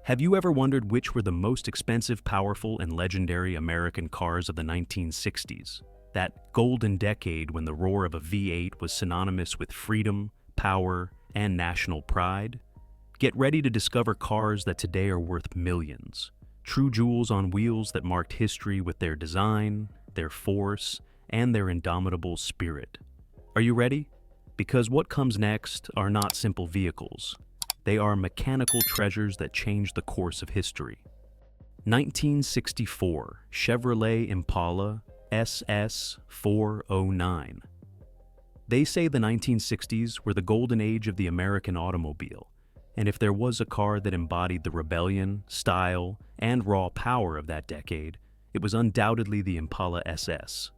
Have you ever wondered which were the most expensive, powerful, and legendary American cars of the 1960s? That golden decade when the roar of a V8 was synonymous with freedom, power, and national pride? Get ready to discover cars that today are worth millions. True jewels on wheels that marked history with their design, their force, and their indomitable spirit. Are you ready? Because what comes next are not simple vehicles. They are mechanical treasures that change the course of history. 1964 Chevrolet Impala SS 409. They say the 1960s were the golden age of the American automobile, and if there was a car that embodied the rebellion, style, and raw power of that decade, it was undoubtedly the Impala SS.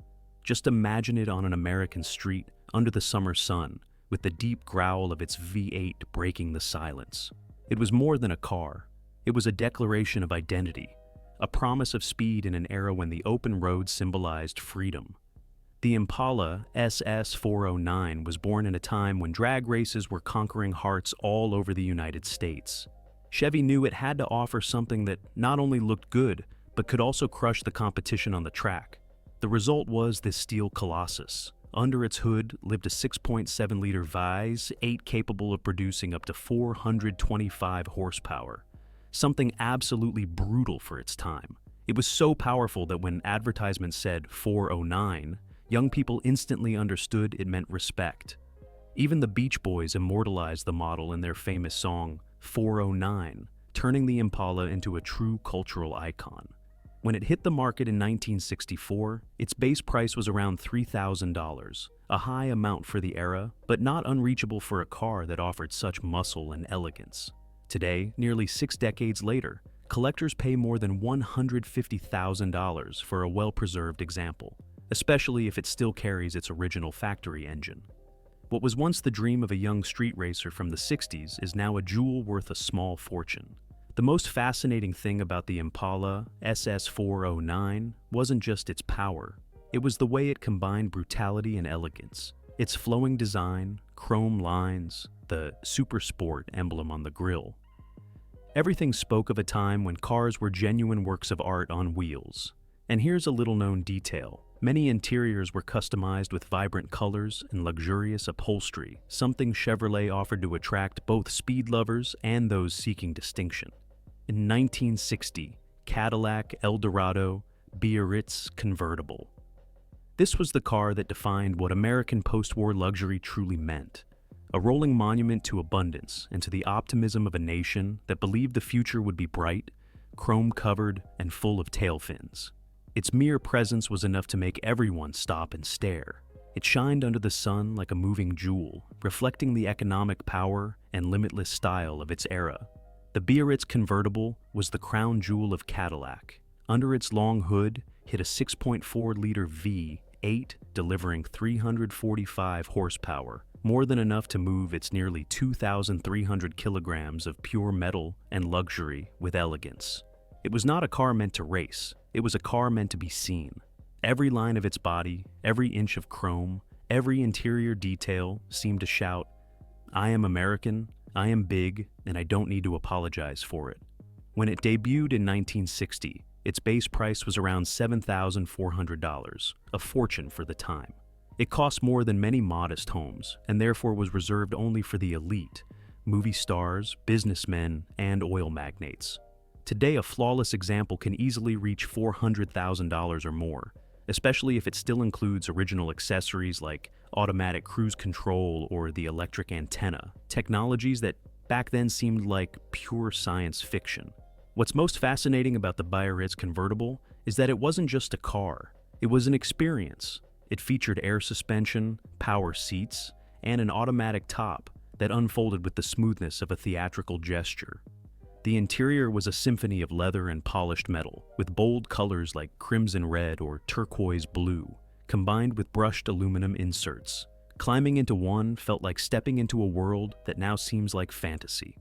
Just imagine it on an American street under the summer sun, with the deep growl of its V8 breaking the silence. It was more than a car. It was a declaration of identity, a promise of speed in an era when the open road symbolized freedom. The Impala SS 409 was born in a time when drag races were conquering hearts all over the United States. Chevy knew it had to offer something that not only looked good, but could also crush the competition on the track. The result was this steel colossus. Under its hood lived a 6.7-liter V8 capable of producing up to 425 horsepower, something absolutely brutal for its time. It was so powerful that when advertisements said 409, young people instantly understood it meant respect. Even the Beach Boys immortalized the model in their famous song 409, turning the Impala into a true cultural icon. When it hit the market in 1964, its base price was around $3,000, a high amount for the era, but not unreachable for a car that offered such muscle and elegance. Today, nearly 6 decades later, collectors pay more than $150,000 for a well-preserved example, especially if it still carries its original factory engine. What was once the dream of a young street racer from the 60s is now a jewel worth a small fortune. The most fascinating thing about the Impala SS 409 wasn't just its power. It was the way it combined brutality and elegance. Its flowing design, chrome lines, the Super Sport emblem on the grille. Everything spoke of a time when cars were genuine works of art on wheels. And here's a little-known detail. Many interiors were customized with vibrant colors and luxurious upholstery, something Chevrolet offered to attract both speed lovers and those seeking distinction. In 1960, Cadillac Eldorado Biarritz convertible. This was the car that defined what American post-war luxury truly meant. A rolling monument to abundance and to the optimism of a nation that believed the future would be bright, chrome-covered, and full of tail fins. Its mere presence was enough to make everyone stop and stare. It shined under the sun like a moving jewel, reflecting the economic power and limitless style of its era. The Biarritz convertible was the crown jewel of Cadillac. Under its long hood hid a 6.4-liter V8 delivering 345 horsepower, more than enough to move its nearly 2,300 kilograms of pure metal and luxury with elegance. It was not a car meant to race. It was a car meant to be seen. Every line of its body, every inch of chrome, every interior detail seemed to shout, "I am American, I am big, and I don't need to apologize for it." When it debuted in 1960, its base price was around $7,400, a fortune for the time. It cost more than many modest homes, and therefore was reserved only for the elite, movie stars, businessmen, and oil magnates. Today, a flawless example can easily reach $400,000 or more, especially if it still includes original accessories like automatic cruise control or the electric antenna, technologies that back then seemed like pure science fiction. What's most fascinating about the Biarritz convertible is that it wasn't just a car, it was an experience. It featured air suspension, power seats, and an automatic top that unfolded with the smoothness of a theatrical gesture. The interior was a symphony of leather and polished metal, with bold colors like crimson red or turquoise blue, combined with brushed aluminum inserts. Climbing into one felt like stepping into a world that now seems like fantasy.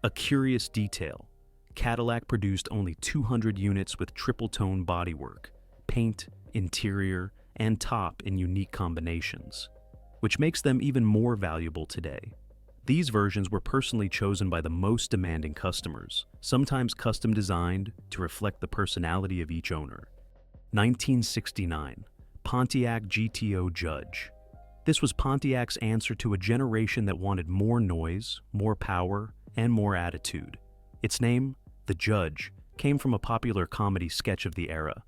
A curious detail: Cadillac produced only 200 units with triple-tone bodywork, paint, interior, and top in unique combinations, which makes them even more valuable today. These versions were personally chosen by the most demanding customers, sometimes custom designed to reflect the personality of each owner. 1969, Pontiac GTO Judge. This was Pontiac's answer to a generation that wanted more noise, more power, and more attitude. Its name, the Judge, came from a popular comedy sketch of the era,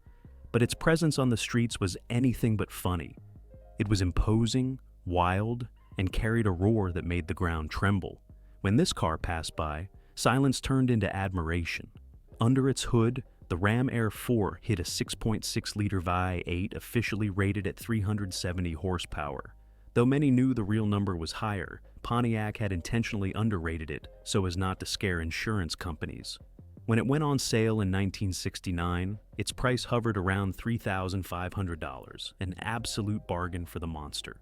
but its presence on the streets was anything but funny. It was imposing, wild, and carried a roar that made the ground tremble. When this car passed by, silence turned into admiration. Under its hood, the Ram Air 4 hit a 6.6-liter V8 officially rated at 370 horsepower. Though many knew the real number was higher, Pontiac had intentionally underrated it so as not to scare insurance companies. When it went on sale in 1969, its price hovered around $3,500, an absolute bargain for the monster.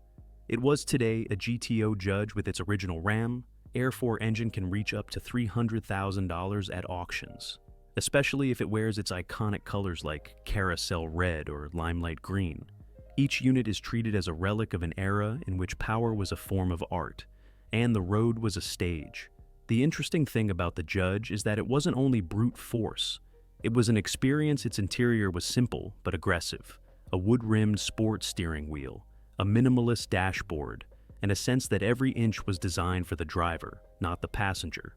It was today a GTO Judge with its original Ram Air 4 engine can reach up to $300,000 at auctions, especially if it wears its iconic colors like carousel red or limelight green. Each unit is treated as a relic of an era in which power was a form of art, and the road was a stage. The interesting thing about the Judge is that it wasn't only brute force. It was an experience. Its interior was simple but aggressive. A wood-rimmed sport steering wheel, a minimalist dashboard, and a sense that every inch was designed for the driver, not the passenger.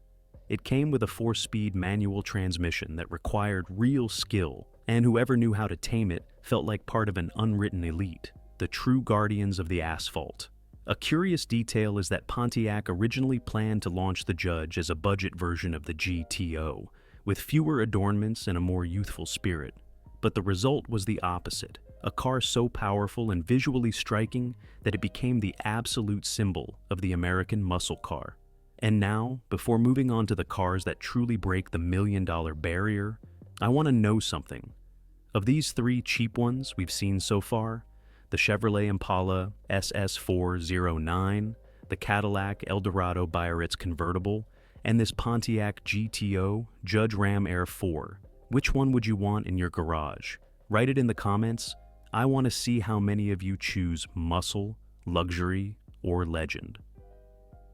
It came with a 4-speed manual transmission that required real skill, and whoever knew how to tame it felt like part of an unwritten elite, the true guardians of the asphalt. A curious detail is that Pontiac originally planned to launch the Judge as a budget version of the GTO, with fewer adornments and a more youthful spirit. But the result was the opposite, a car so powerful and visually striking that it became the absolute symbol of the American muscle car. And now, before moving on to the cars that truly break the million-dollar barrier, I want to know something. Of these 3 cheap ones we've seen so far, the Chevrolet Impala SS 409, the Cadillac Eldorado Biarritz convertible, and this Pontiac GTO Judge Ram Air 4, which one would you want in your garage? Write it in the comments. I want to see how many of you choose muscle, luxury, or legend.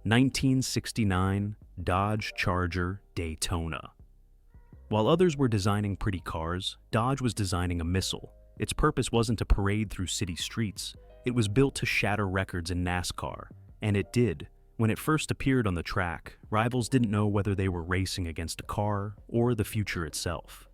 1969 Dodge Charger Daytona. While others were designing pretty cars, Dodge was designing a missile. Its purpose wasn't to parade through city streets. It was built to shatter records in NASCAR, and it did. When it first appeared on the track, rivals didn't know whether they were racing against a car or the future itself.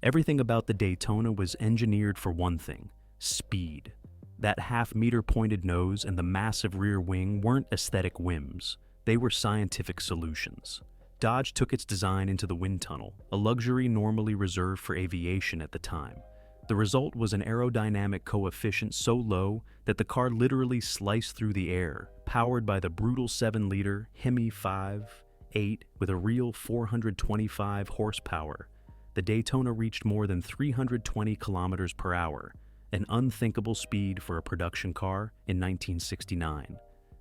Everything about the Daytona was engineered for one thing: speed. That half-meter pointed nose and the massive rear wing weren't aesthetic whims. They were scientific solutions. Dodge took its design into the wind tunnel, a luxury normally reserved for aviation at the time. The result was an aerodynamic coefficient so low that the car literally sliced through the air, powered by the brutal 7-liter Hemi 5.8 with a real 425 horsepower. The Daytona reached more than 320 kilometers per hour, an unthinkable speed for a production car in 1969.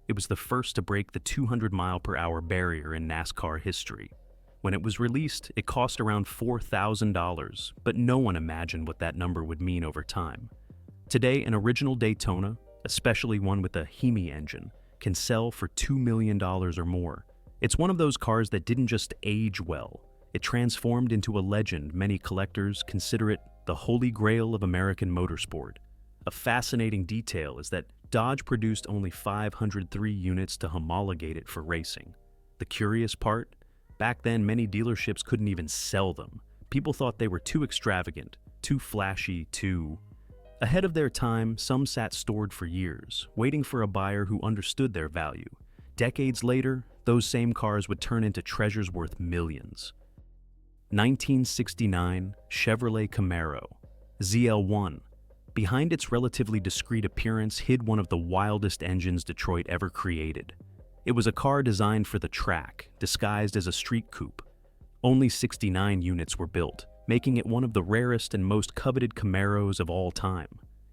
It was the first to break the 200-mile-per-hour barrier in NASCAR history. When it was released, it cost around $4,000, but no one imagined what that number would mean over time. Today, an original Daytona, especially one with a Hemi engine, can sell for $2 million or more. It's one of those cars that didn't just age well. It transformed into a legend. Many collectors consider it the holy grail of American motorsport. A fascinating detail is that Dodge produced only 503 units to homologate it for racing. The curious part? Back then, many dealerships couldn't even sell them. People thought they were too extravagant, too flashy, too ahead of their time. Some sat stored for years, waiting for a buyer who understood their value. Decades later, those same cars would turn into treasures worth millions. 1969 Chevrolet Camaro ZL1. Behind its relatively discreet appearance hid one of the wildest engines Detroit ever created. It was a car designed for the track, disguised as a street coupe. Only 69 units were built, making it one of the rarest and most coveted Camaros of all time.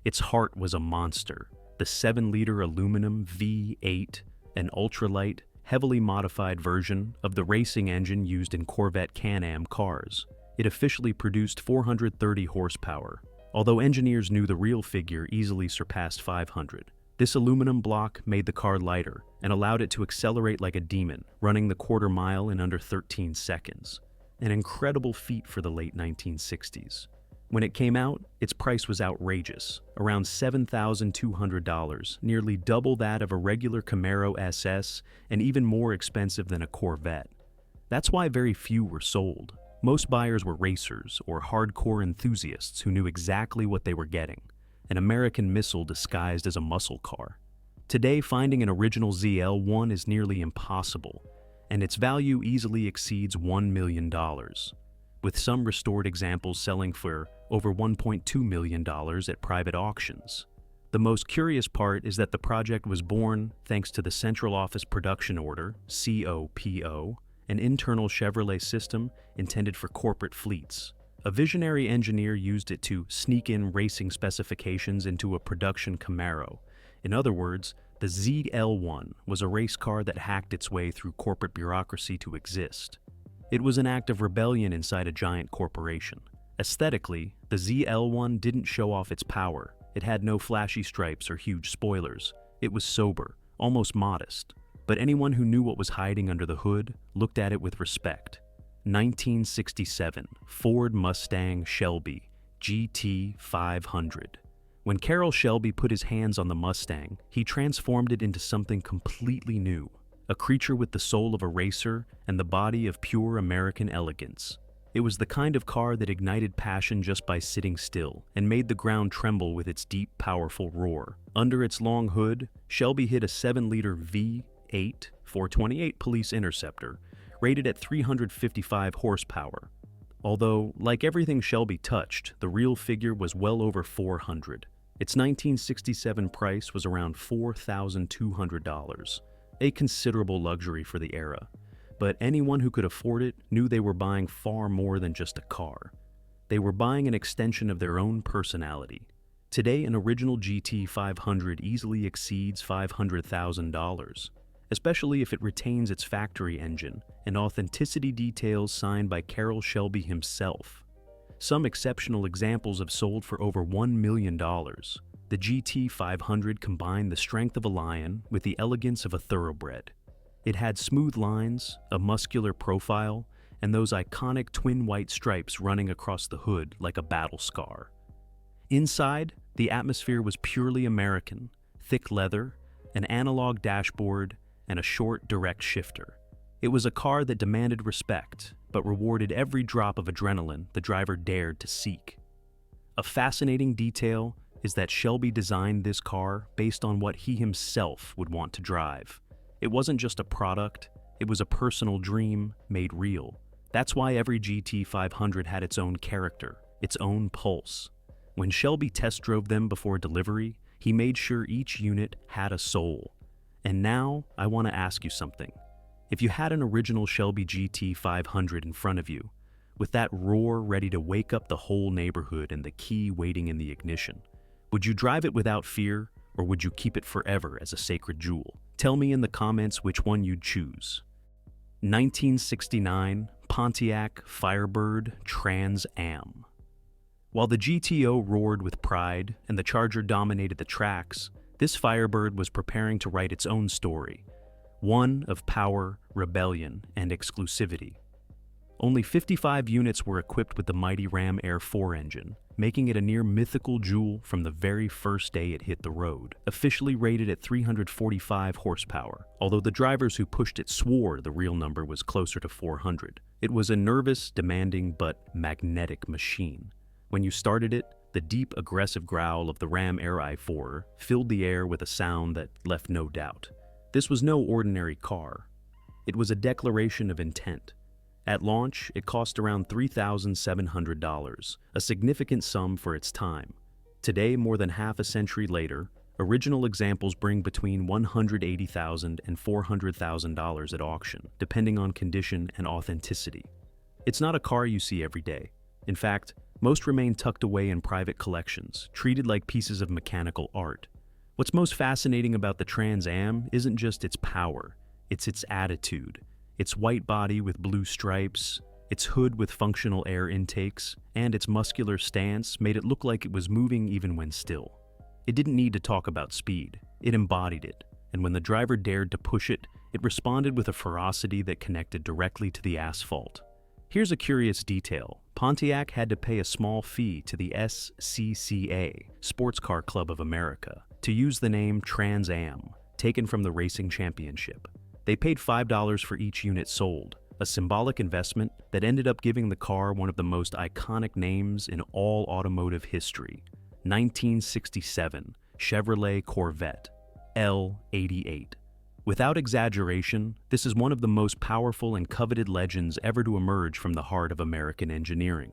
Its heart was a monster, the 7-liter aluminum V8, an ultralight, heavily modified version of the racing engine used in Corvette Can-Am cars. It officially produced 430 horsepower, although engineers knew the real figure easily surpassed 500. This aluminum block made the car lighter and allowed it to accelerate like a demon, running the quarter mile in under 13 seconds. An incredible feat for the late 1960s. When it came out, its price was outrageous, around $7,200, nearly double that of a regular Camaro SS and even more expensive than a Corvette. That's why very few were sold. Most buyers were racers or hardcore enthusiasts who knew exactly what they were getting, an American missile disguised as a muscle car. Today, finding an original ZL1 is nearly impossible, and its value easily exceeds $1 million, with some restored examples selling for over $1.2 million at private auctions. The most curious part is that the project was born thanks to the Central Office Production Order, COPO, an internal Chevrolet system intended for corporate fleets. A visionary engineer used it to sneak in racing specifications into a production Camaro. In other words, the ZL1 was a race car that hacked its way through corporate bureaucracy to exist. It was an act of rebellion inside a giant corporation. Aesthetically, the ZL1 didn't show off its power. It had no flashy stripes or huge spoilers. It was sober, almost modest. But anyone who knew what was hiding under the hood looked at it with respect. 1967, Ford Mustang Shelby GT500. When Carroll Shelby put his hands on the Mustang, he transformed it into something completely new, a creature with the soul of a racer and the body of pure American elegance. It was the kind of car that ignited passion just by sitting still and made the ground tremble with its deep, powerful roar. Under its long hood, Shelby hid a 7-liter V8 428 Police Interceptor, rated at 355 horsepower. Although, like everything Shelby touched, the real figure was well over 400. Its 1967 price was around $4,200, a considerable luxury for the era. But anyone who could afford it knew they were buying far more than just a car. They were buying an extension of their own personality. Today, an original GT500 easily exceeds $500,000, especially if it retains its factory engine and authenticity details signed by Carroll Shelby himself. Some exceptional examples have sold for over $1 million. The GT500 combined the strength of a lion with the elegance of a thoroughbred. It had smooth lines, a muscular profile, and those iconic twin white stripes running across the hood like a battle scar. Inside, the atmosphere was purely American: thick leather, an analog dashboard, and a short, direct shifter. It was a car that demanded respect, but rewarded every drop of adrenaline the driver dared to seek. A fascinating detail is that Shelby designed this car based on what he himself would want to drive. It wasn't just a product, it was a personal dream made real. That's why every GT500 had its own character, its own pulse. When Shelby test drove them before delivery, he made sure each unit had a soul. And now, I want to ask you something. If you had an original Shelby GT500 in front of you, with that roar ready to wake up the whole neighborhood and the key waiting in the ignition, would you drive it without fear, or would you keep it forever as a sacred jewel? Tell me in the comments which one you'd choose. 1969 Pontiac Firebird Trans Am. While the GTO roared with pride and the Charger dominated the tracks, this Firebird was preparing to write its own story, one of power, rebellion, and exclusivity. Only 55 units were equipped with the mighty Ram Air 4 engine, making it a near mythical jewel from the very first day it hit the road, officially rated at 345 horsepower, although the drivers who pushed it swore the real number was closer to 400. It was a nervous, demanding, but magnetic machine. When you started it, the deep, aggressive growl of the Ram Air i4 filled the air with a sound that left no doubt. This was no ordinary car. It was a declaration of intent. At launch, it cost around $3,700, a significant sum for its time. Today, more than half a century later, original examples bring between $180,000 and $400,000 at auction, depending on condition and authenticity. It's not a car you see every day. In fact, most remain tucked away in private collections, treated like pieces of mechanical art. What's most fascinating about the Trans Am isn't just its power, it's its attitude. Its white body with blue stripes, its hood with functional air intakes, and its muscular stance made it look like it was moving even when still. It didn't need to talk about speed. It embodied it, and when the driver dared to push it, it responded with a ferocity that connected directly to the asphalt. Here's a curious detail. Pontiac had to pay a small fee to the SCCA, Sports Car Club of America, to use the name Trans Am, taken from the racing championship. They paid $5 for each unit sold, a symbolic investment that ended up giving the car one of the most iconic names in all automotive history. 1967 Chevrolet Corvette L88. Without exaggeration, this is one of the most powerful and coveted legends ever to emerge from the heart of American engineering.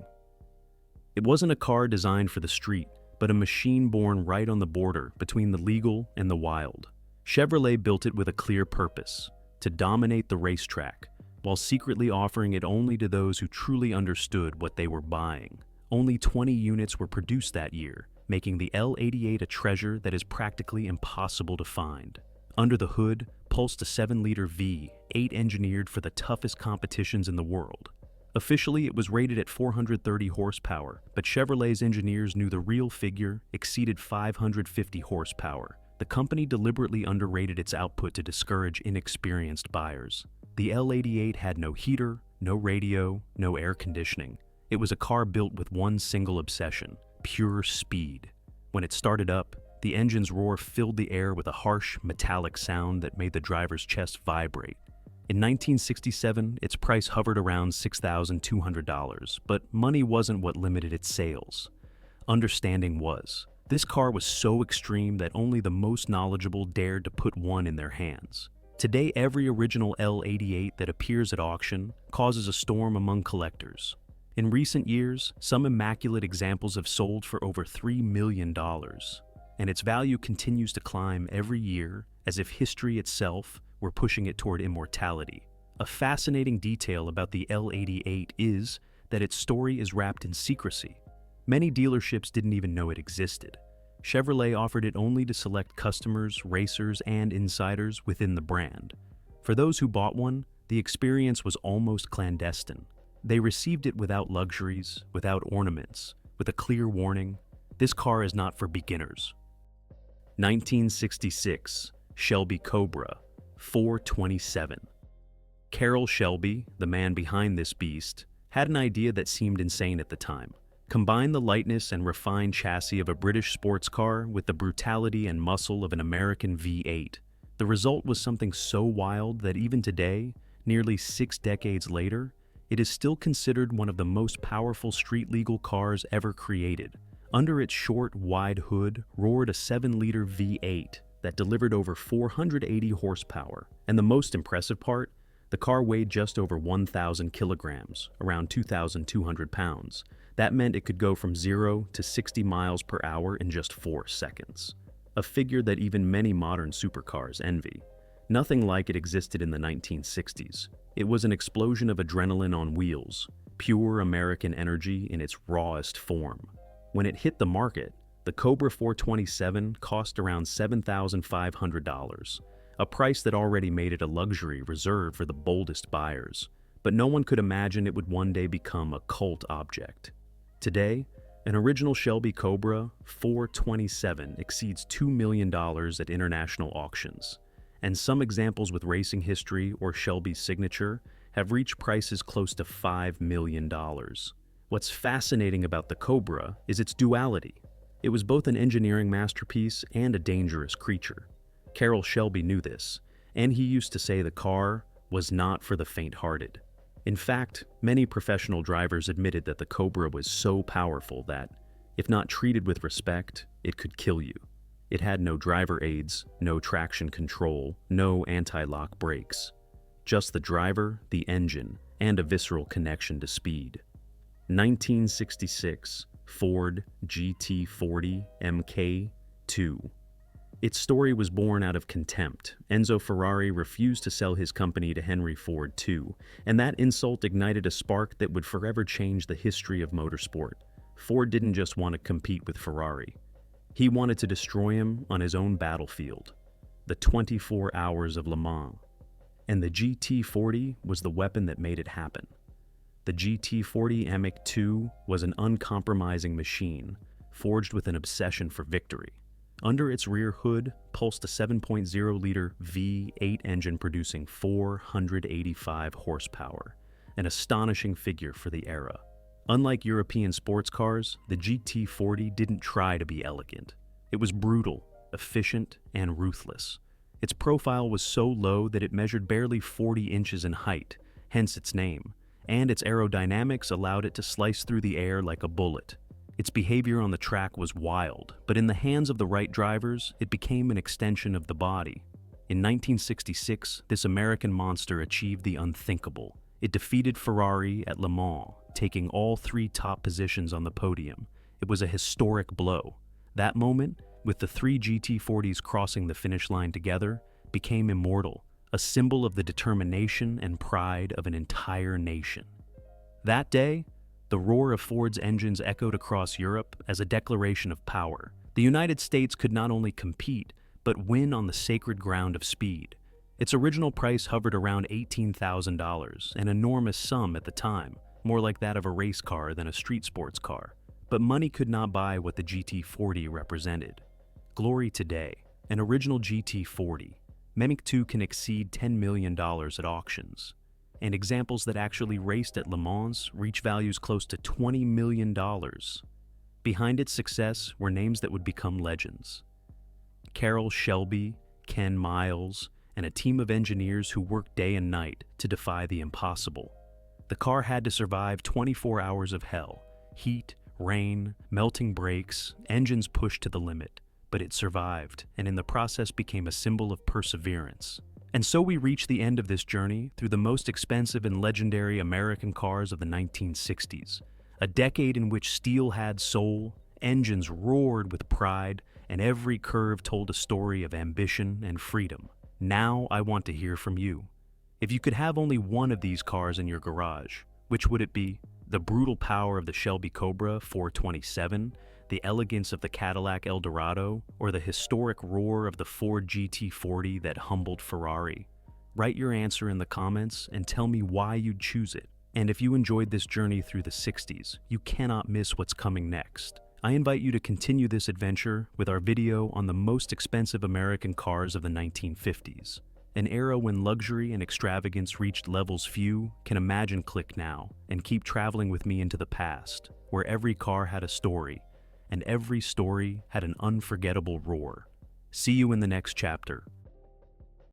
It wasn't a car designed for the street, but a machine born right on the border between the legal and the wild. Chevrolet built it with a clear purpose: to dominate the racetrack, while secretly offering it only to those who truly understood what they were buying. Only 20 units were produced that year, making the L88 a treasure that is practically impossible to find. Under the hood pulsed a 7-liter V8 engineered for the toughest competitions in the world. Officially, it was rated at 430 horsepower, but Chevrolet's engineers knew the real figure exceeded 550 horsepower. The company deliberately underrated its output to discourage inexperienced buyers. The L88 had no heater, no radio, no air conditioning. It was a car built with one single obsession: pure speed. When it started up, the engine's roar filled the air with a harsh, metallic sound that made the driver's chest vibrate. In 1967, its price hovered around $6,200, but money wasn't what limited its sales. Understanding was. This car was so extreme that only the most knowledgeable dared to put one in their hands. Today, every original L88 that appears at auction causes a storm among collectors. In recent years, some immaculate examples have sold for over $3 million. And its value continues to climb every year as if history itself were pushing it toward immortality. A fascinating detail about the L88 is that its story is wrapped in secrecy. Many dealerships didn't even know it existed. Chevrolet offered it only to select customers, racers, and insiders within the brand. For those who bought one, the experience was almost clandestine. They received it without luxuries, without ornaments, with a clear warning: this car is not for beginners. 1966 Shelby Cobra 427. Carroll Shelby, the man behind this beast, had an idea that seemed insane at the time. Combine the lightness and refined chassis of a British sports car with the brutality and muscle of an American V8. The result was something so wild that even today, nearly 6 decades later, it is still considered one of the most powerful street-legal cars ever created. Under its short, wide hood roared a 7-liter V8 that delivered over 480 horsepower. And the most impressive part, the car weighed just over 1,000 kilograms, around 2,200 pounds. That meant it could go from 0 to 60 miles per hour in just 4 seconds. A figure that even many modern supercars envy. Nothing like it existed in the 1960s. It was an explosion of adrenaline on wheels, pure American energy in its rawest form. When it hit the market, the Cobra 427 cost around $7,500, a price that already made it a luxury reserved for the boldest buyers. But no one could imagine it would one day become a cult object. Today, an original Shelby Cobra 427 exceeds $2 million at international auctions, and some examples with racing history or Shelby's signature have reached prices close to $5 million. What's fascinating about the Cobra is its duality. It was both an engineering masterpiece and a dangerous creature. Carroll Shelby knew this, and he used to say the car was not for the faint-hearted. In fact, many professional drivers admitted that the Cobra was so powerful that, if not treated with respect, it could kill you. It had no driver aids, no traction control, no anti-lock brakes. Just the driver, the engine, and a visceral connection to speed. 1966 Ford GT40 Mk II. Its story was born out of contempt. Enzo Ferrari refused to sell his company to Henry Ford II, and that insult ignited a spark that would forever change the history of motorsport. Ford didn't just want to compete with Ferrari. He wanted to destroy him on his own battlefield, the 24 Hours of Le Mans. And the GT40 was the weapon that made it happen. The GT40 Mk II was an uncompromising machine, forged with an obsession for victory. Under its rear hood pulsed a 7.0-liter V8 engine producing 485 horsepower, an astonishing figure for the era. Unlike European sports cars, the GT40 didn't try to be elegant. It was brutal, efficient, and ruthless. Its profile was so low that it measured barely 40 inches in height, hence its name, and its aerodynamics allowed it to slice through the air like a bullet. Its behavior on the track was wild, but in the hands of the right drivers, it became an extension of the body. In 1966, this American monster achieved the unthinkable. It defeated Ferrari at Le Mans, taking all 3 top positions on the podium. It was a historic blow. That moment, with the 3 GT40s crossing the finish line together, became immortal, a symbol of the determination and pride of an entire nation. That day, the roar of Ford's engines echoed across Europe as a declaration of power. The United States could not only compete, but win on the sacred ground of speed. Its original price hovered around $18,000, an enormous sum at the time, more like that of a race car than a street sports car. But money could not buy what the GT40 represented. Glory today, an original GT40, Mk II can exceed $10 million at auctions, and examples that actually raced at Le Mans reach values close to $20 million. Behind its success were names that would become legends. Carroll Shelby, Ken Miles, and a team of engineers who worked day and night to defy the impossible. The car had to survive 24 hours of hell, heat, rain, melting brakes, engines pushed to the limit, but it survived, and in the process became a symbol of perseverance. And so we reach the end of this journey through the most expensive and legendary American cars of the 1960s, a decade in which steel had soul, engines roared with pride, and every curve told a story of ambition and freedom. Now I want to hear from you. If you could have only one of these cars in your garage, which would it be? The brutal power of the Shelby Cobra 427, the elegance of the Cadillac Eldorado, or the historic roar of the Ford GT40 that humbled Ferrari? Write your answer in the comments and tell me why you'd choose it. And if you enjoyed this journey through the 60s, you cannot miss what's coming next. I invite you to continue this adventure with our video on the most expensive American cars of the 1950s. An era when luxury and extravagance reached levels few can imagine. Click now and keep traveling with me into the past, where every car had a story, and every story had an unforgettable roar. See you in the next chapter.